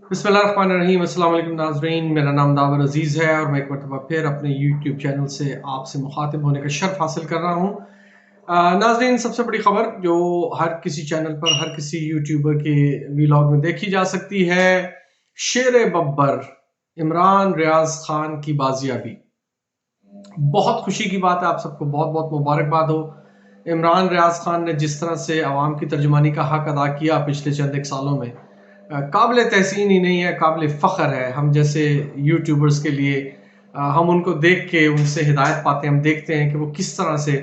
बिस्मिल्लाहिर्रहमानिर्रहीम। अस्सलाम वालेकुम नाज़रीन, मेरा नाम दावर अजीज़ है और मैं एक मरतबा फिर अपने यूट्यूब चैनल से आपसे मुखातिब होने का शर्फ हासिल कर रहा हूँ। नाज़रीन, सबसे बड़ी ख़बर जो हर किसी चैनल पर हर किसी यूट्यूबर के वीलॉग में देखी जा सकती है, शेर बब्बर इमरान रियाज खान की बाजियाबी। बहुत खुशी की बात है, आप सबको बहुत बहुत मुबारकबाद हो। इमरान रियाज खान ने जिस तरह से आवाम की तर्जुमानी का हक अदा किया पिछले चंद एक सालों में, काबिल तहसीन ही नहीं है, काबिल फ़ख्र है हम जैसे यूट्यूबर्स के लिए। हम उनको देख के उनसे हिदायत पाते हैं, हम देखते हैं कि वो किस तरह से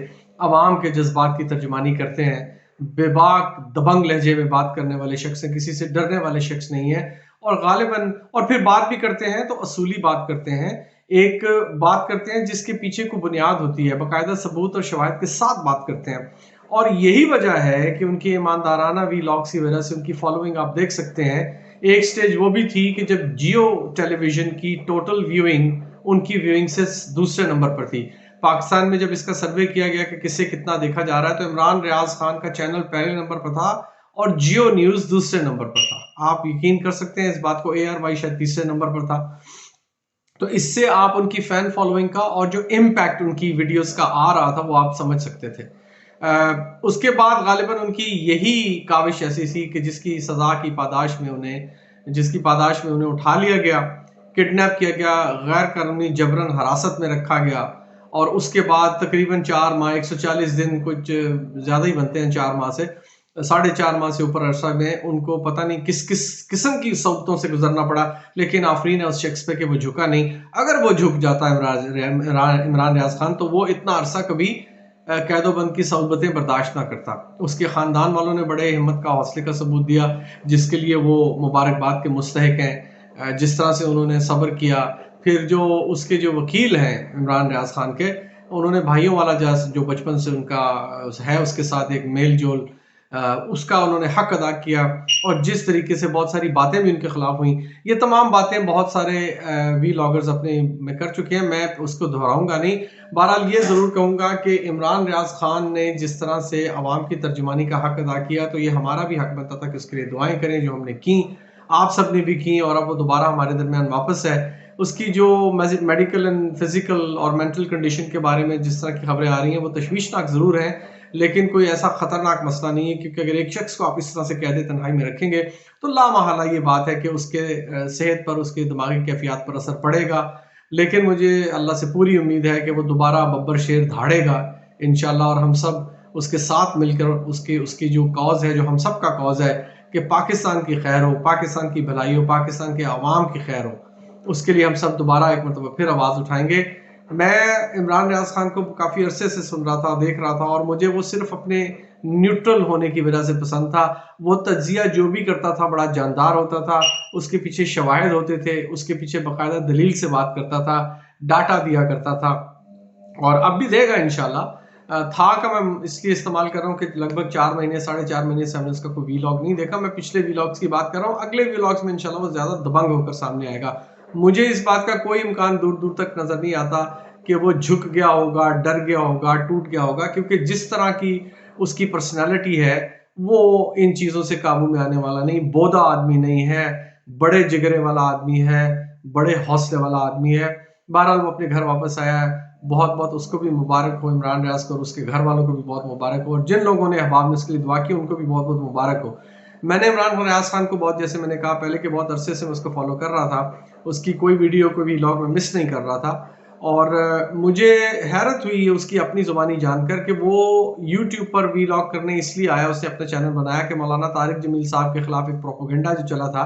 आवाम के जज्बात की तर्जुमानी करते हैं। बेबाक दबंग लहजे में बात करने वाले शख्स हैं, किसी से डरने वाले शख्स नहीं है। और गालिबन और फिर बात भी करते हैं तो असूली बात करते हैं, एक बात करते हैं जिसके पीछे को बुनियाद होती है, बाकायदा सबूत और शवाहिद के साथ बात करते हैं। और यही वजह है कि उनकी ईमानदाराना वीलॉग्स की वजह से उनकी फॉलोइंग आप देख सकते हैं। एक स्टेज वो भी थी कि जब जियो टेलीविजन की टोटल व्यूइंग उनकी व्यूइंग से दूसरे नंबर पर थी। पाकिस्तान में जब इसका सर्वे किया गया कि किसे कितना देखा जा रहा है, तो इमरान रियाज खान का चैनल पहले नंबर पर था और जियो न्यूज दूसरे नंबर पर था। आप यकीन कर सकते हैं इस बात को, ARY शायद तीसरे नंबर पर था। तो इससे आप उनकी फैन फॉलोइंग का और जो इम्पैक्ट उनकी वीडियोस का आ रहा था वो आप समझ सकते थे। उसके बाद गालिबन उनकी यही काविश ऐसी थी कि जिसकी पादाश में उन्हें उठा लिया गया, किडनैप किया गया, गैर कानूनी जबरन हिरासत में रखा गया। और उसके बाद तकरीबन 4 माह 140 दिन, कुछ ज़्यादा ही बनते हैं 4 माह से, 4.5 माह से ऊपर अरसा में उनको पता नहीं किस किस किस्म की सऊतों से गुजरना पड़ा, लेकिन आफरीन है उस शख्स पे कि वो झुका नहीं। अगर वो झुक जाता इमरान रियाज खान, तो वो इतना अरसा कभी कैदोबंद की सऊबतें बर्दाश्त ना करता। उसके ख़ानदान वालों ने बड़े हिम्मत का हौसले का सबूत दिया, जिसके लिए वो मुबारकबाद के मुस्तहिक हैं। जिस तरह से उन्होंने सब्र किया। फिर जो उसके जो वकील हैं इमरान रियाज खान के, उन्होंने भाइयों वाला जो बचपन से उनका है उसके साथ एक मेल जोल, उसका उन्होंने हक अदा किया। और जिस तरीके से बहुत सारी बातें भी उनके खिलाफ हुई, ये तमाम बातें बहुत सारे वीलॉगर्स अपने में कर चुके हैं, मैं उसको दोहराऊंगा नहीं। बहरहाल ये ज़रूर कहूँगा कि इमरान रियाज खान ने जिस तरह से आवाम की तर्जुमानी का हक अदा किया, तो ये हमारा भी हक बनता था कि उसके लिए दुआएं करें, जो हमने की, आप सब ने भी की। और अब वो दोबारा हमारे दरमियान वापस है। उसकी जो मेडिकल एंड फिजिकल और मेंटल कंडीशन के बारे में जिस तरह की खबरें आ रही हैं, वो तशवीशनाक ज़रूर हैं, लेकिन कोई ऐसा खतरनाक मसला नहीं है। क्योंकि अगर एक शख्स को आप इस तरह से कह दे तन्हाई में रखेंगे, तो लामहला ये बात है कि उसके सेहत पर, उसके दिमागी कैफियत पर असर पड़ेगा। लेकिन मुझे अल्लाह से पूरी उम्मीद है कि वो दोबारा बब्बर शेर धाड़ेगा इंशाल्लाह। और हम सब उसके साथ मिलकर उसकी उसकी जो कॉज है, जो हम सब का कॉज है, कि पाकिस्तान की खैर हो, पाकिस्तान की भलाई हो, पाकिस्तान के अवाम की खैर हो, उसके लिए हम सब दोबारा एक मरतबा फिर आवाज़ उठाएंगे। मैं इमरान रियाज खान को काफ़ी अरसे से सुन रहा था, देख रहा था, और मुझे वो सिर्फ अपने न्यूट्रल होने की वजह से पसंद था। वो तज्जिया जो भी करता था बड़ा जानदार होता था, उसके पीछे शवाहिद होते थे, उसके पीछे बाकायदा दलील से बात करता था, डाटा दिया करता था, और अब भी देगा इंशाल्लाह। था का मैं इसलिए इस्तेमाल कर रहा हूँ कि लगभग 4 महीने 4.5 महीने से हमने उसका कोई वीलॉग नहीं देखा। मैं पिछले वीलॉग्स की बात कर रहा हूँ, अगले वीलॉग्स में इंशाल्लाह वो ज़्यादा दबंग होकर सामने आएगा। मुझे इस बात का कोई इम्कान दूर दूर तक नज़र नहीं आता कि वो झुक गया होगा, डर गया होगा, टूट गया होगा, क्योंकि जिस तरह की उसकी पर्सनैलिटी है, वो इन चीज़ों से काबू में आने वाला नहीं। बोधा आदमी नहीं है, बड़े जिगरे वाला आदमी है, बड़े हौसले वाला आदमी है। बहरहाल वो अपने घर वापस आया है, बहुत बहुत उसको भी मुबारक हो, इमरान रियाज को और उसके घर वालों को भी बहुत मुबारक हो, और जिन लोगों ने अहबाब में इसके लिए दुआ की उनको भी बहुत बहुत मुबारक हो। मैंने इमरान रियाज खान को बहुत, जैसे मैंने कहा पहले, कि बहुत अरसे से मैं उसको फॉलो कर रहा था, उसकी कोई वीडियो कोई भी व्लॉग में मिस नहीं कर रहा था। और मुझे हैरत हुई उसकी अपनी ज़ुबानी जानकर कि वो यूट्यूब पर व्लॉग करने इसलिए आया, उसने अपना चैनल बनाया कि मौलाना तारिक जमील साहब के खिलाफ एक प्रोपोगंडा जो चला था,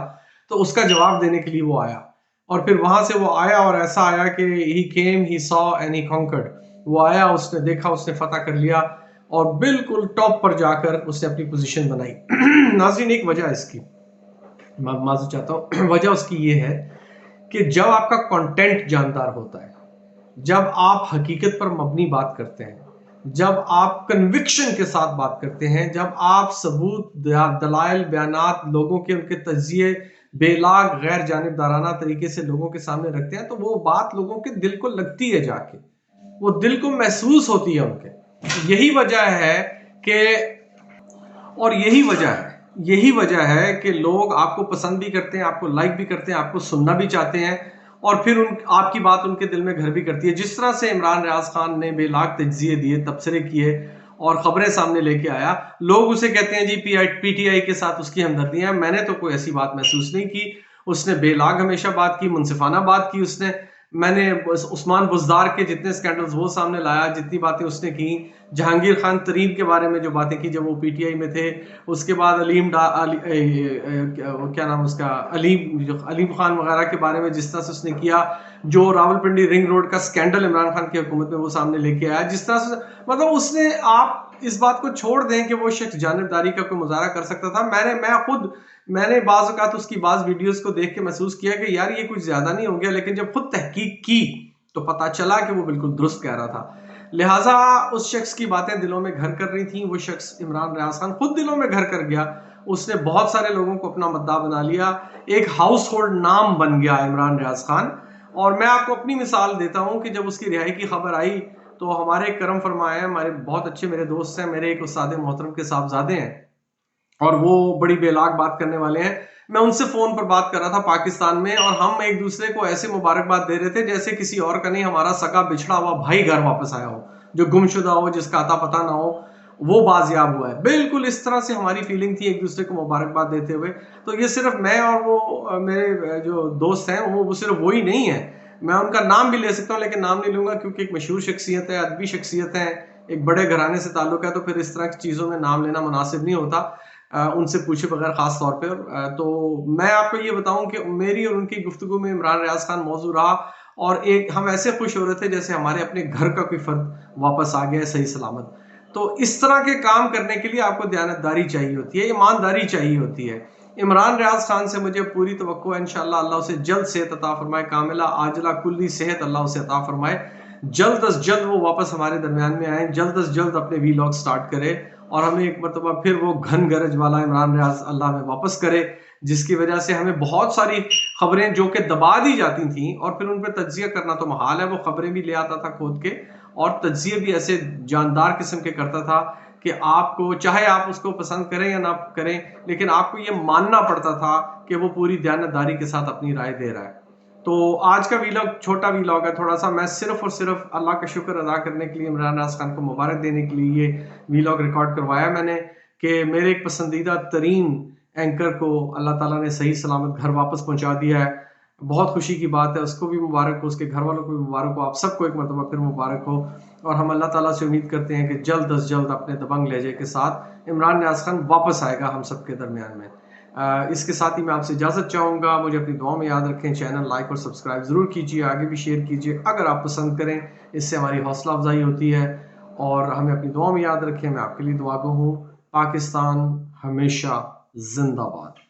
तो उसका जवाब देने के लिए वो आया। और फिर वहां से वो आया, और ऐसा आया कि he came, he saw and he conquered. वो आया, उसने देखा, उसने फतह कर लिया, और बिल्कुल टॉप पर जाकर उसने अपनी पोजीशन बनाई। नाज़रीन, एक वजह इसकी मैं माजूर चाहता हूँ। वजह उसकी ये है कि जब आपका कंटेंट जानदार होता है, जब आप हकीकत पर मबनी बात करते हैं, जब आप कन्विक्शन के साथ बात करते हैं, जब आप सबूत, दलाइल, बयानात, लोगों के उनके तज्जिए बेलाग गैर जानिबदाराना तरीके से लोगों के सामने रखते हैं, तो वो बात लोगों के दिल को लगती है, जाके वो दिल को महसूस होती है उनके। यही वजह है कि और यही वजह है यही वजह है कि लोग आपको पसंद भी करते हैं, आपको लाइक भी करते हैं, आपको सुनना भी चाहते हैं और फिर आपकी बात उनके दिल में घर भी करती है। जिस तरह से इमरान रियाज खान ने बेलाग तज्जिए दिए, तबसरे किए और खबरें सामने लेके आया, लोग उसे कहते हैं जी पीटीआई के साथ उसकी हमदर्दी है। मैंने तो कोई ऐसी बात महसूस नहीं की। उसने बेलाग हमेशा बात की, मुनसिफाना बात की उसने। मैंने उस्मान बुज़दार के जितने स्कैंडल्स वो सामने लाया, जितनी बातें उसने की, जहांगीर खान तरीन के बारे में जो बातें की जब वो पीटीआई में थे, उसके बाद क्या नाम उसका, अलीम खान वगैरह के बारे में जिस तरह से उसने किया, जो रावलपिंडी रिंग रोड का स्कैंडल इमरान खान की हुकूमत में वो सामने लेके आया, जिस तरह से मतलब उसने, आप इस बात को छोड़ दें कि वो शख्स जानिबदारी का कोई मुजाहरा कर सकता था। मैंने बाज़ औक़ात उसकी बाज़ वीडियोस को देख के महसूस किया कि यार ये कुछ ज्यादा नहीं हो गया, लेकिन जब खुद तहकीक की तो पता चला कि वो बिल्कुल दुरुस्त कह रहा था। लिहाजा उस शख्स की बातें दिलों में घर कर रही थी। वो शख्स इमरान रियाज खान खुद दिलों में घर कर गया। उसने बहुत सारे लोगों को अपना मद्दा बना लिया, एक हाउस होल्ड नाम बन गया इमरान रियाज खान। और मैं आपको अपनी मिसाल देता हूं कि जब उसकी रिहाई की खबर आई तो हमारे करम फरमाए, हमारे बहुत अच्छे मेरे दोस्त हैं, मेरे एक उस्ताद मोहतरम के साहबजादे हैं और वो बड़ी बेलाग बात करने वाले हैं। मैं उनसे फोन पर बात कर रहा था पाकिस्तान में और हम एक दूसरे को ऐसे मुबारकबाद दे रहे थे जैसे किसी और का नहीं, हमारा सगा बिछड़ा हुआ भाई घर वापस आया हो, जो गुमशुदा हो, जिसका अता पता ना हो, वो बाजियाब हुआ है। बिल्कुल इस तरह से हमारी फीलिंग थी एक दूसरे को मुबारकबाद देते हुए। तो ये सिर्फ मैं और वो मेरे जो दोस्त हैं वो सिर्फ वही नहीं है। मैं उनका नाम भी ले सकता हूँ लेकिन नाम नहीं लूंगा क्योंकि एक मशहूर शख्सियत है, अदबी शख्सियत है, एक बड़े घराने से ताल्लुक है, तो फिर इस तरह की चीज़ों में नाम लेना मुनासिब नहीं होता उनसे पूछे बगैर, खास तौर पे। तो मैं आपको ये बताऊं कि मेरी और उनकी गुफ्तगू में इमरान रियाज खान मौजू रहा और एक हम ऐसे खुश हो रहे थे जैसे हमारे अपने घर का कोई फर्द वापस आ गया है सही सलामत। तो इस तरह के काम करने के लिए आपको दयानतदारी चाहिए होती है, ईमानदारी चाहिए होती है। इमरान रियाज खान से मुझे पूरी तवक्को है इंशाअल्लाह अल्लाह उसे जल्द सेहत अता फरमाए, कामिला आजला कुल्ली सेहत अल्लाह उसे अता फरमाए। जल्द अज जल्द वो वापस हमारे दरमियान में आए, जल्द अज जल्द अपने वीलॉग स्टार्ट करे और हमें एक मरतबा फिर वो घन गरज वाला इमरान रियाज अल्लाह में वापस करे, जिसकी वजह से हमें बहुत सारी खबरें जो कि दबा दी जाती थी और फिर उन पर तज्जिया करना तो महाल है, वो खबरें भी ले आता था खोद के और तज्जिए भी ऐसे जानदार किस्म के करता था कि आपको, चाहे आप उसको पसंद करें या ना करें, लेकिन आपको ये मानना पड़ता था कि वो पूरी दयानतदारी के साथ अपनी राय दे रहा है। तो आज का वीलॉग छोटा वीलॉग है थोड़ा सा, मैं सिर्फ और सिर्फ अल्लाह का शुक्र अदा करने के लिए, इमरान रियाज खान को मुबारक देने के लिए ये वीलॉग रिकॉर्ड करवाया मैंने कि मेरे एक पसंदीदा तरीन एंकर को अल्लाह ताला ने सही सलामत घर वापस पहुंचा दिया है। बहुत खुशी की बात है, उसको भी मुबारक हो, उसके घर वालों को भी मुबारक हो, आप सबको एक मरतबा फिर मुबारक हो। और हम अल्लाह ताला से उम्मीद करते हैं कि जल्द अज जल्द अपने दबंग लहजे के साथ इमरान रियाज खान वापस आएगा हम सबके दरमियान में। इसके साथ ही मैं आपसे इजाज़त चाहूँगा, मुझे अपनी दुआ में याद रखें, चैनल लाइक और सब्सक्राइब ज़रूर कीजिए, आगे भी शेयर कीजिए अगर आप पसंद करें, इससे हमारी हौसला अफजाई होती है। और हमें अपनी दुआ में याद रखें, मैं आपके लिए दुआ गो हूँ। पाकिस्तान हमेशा जिंदाबाद।